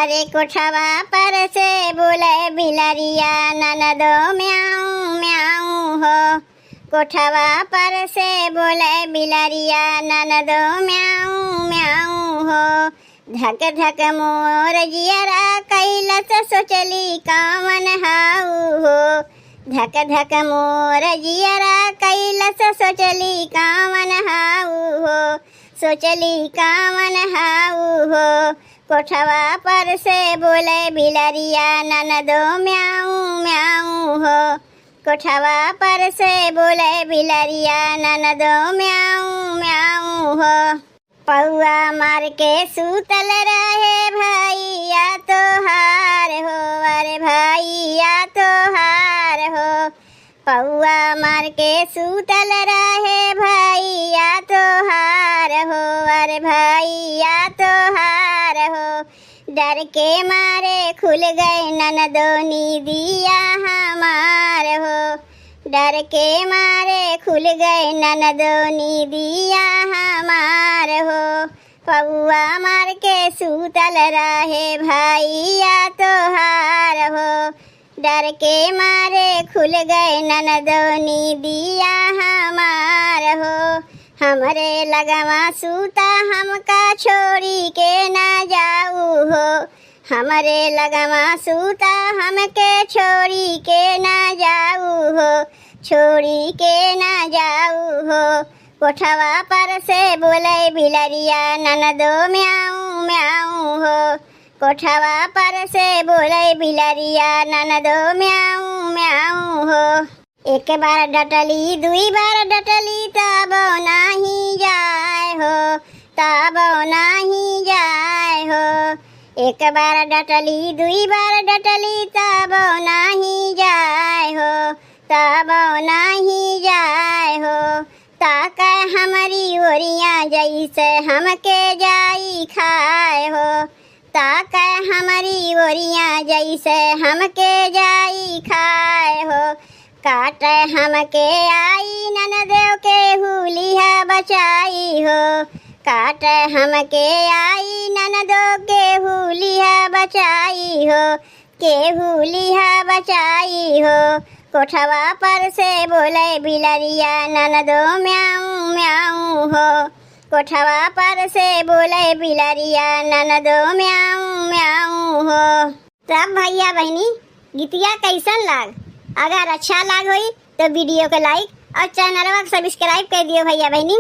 अरे कोठवा पर से बोले बिलरिया ननदो म्याऊं म्याऊं हो। कोठवा पर से बोले बिलरिया ननदो म्याऊं म्याऊं हो। धक धक मोर जियरा कैलस सोचली कामन हाऊ हो। धक धक मोर जियरा कैलस सोचली कामन हाऊ हो। सोचली कामन हाऊ हो। कोठवा पर से बोले बिलरिया ननदो म्याऊं म्याऊं हो। कोठवा पर से बोले बिलरिया ननदो म्याऊं म्याऊं हो। पौआ मार के सूतल रहे भैया तोहार हो। अरे भैया तोहार हो। पौआ मार के सूतल रहे भैया तोहार हो। अरे भैया तोहार हो। डर के मारे खुल गए ननदोनी दिया हमार हो। डर के मारे खुल गए ननदोनी दिया हमार हो। पौआ मार के सूतल रहे भैया तोहार हो। डर के मारे खुल गए ननदोनी दिया हमार हो। हमरे लगवा सूता हमका छोड़ी के ना जाऊ हो। हमरे लगवा सूता हमके छोड़ी के ना जाऊ हो। छोड़ी के ना जाऊ हो। कोठवा पर से बोले बिलरिया ननदो म्याऊं म्याऊं हो। कोठवा पर से बोले बिलरिया ननदो म्याऊं म्याऊं हो। एक बार डटली दुई बार डटली तब नाही जाए हो। तब नाही जाए हो। एक बार डटली दुई बार डटली तब नाही जाए हो। तब नाही जाए हो। ताका हमारी ओरिया जैसे हमके जाई खाए हो। ताका हमारी ओरिया जैसे हमके जाई खाए हो। काट हमके आई ननदेव के हुलिया बचाई हो। काट हमके आई ननदो के हुलिया बचाई हो। के हुलिया बचाई हो। कोठवा पर से बोले बिलरिया ननदो म्याऊं म्याऊं हो। कोठवा पर से बोले बिलरिया ननदो म्याऊं म्याऊं हो। सब भैया बहनी गीतिया कैसन लाग? अगर अच्छा लाग होई तो वीडियो को लाइक और चैनल को सब्सक्राइब कर दियो भैया बहनी।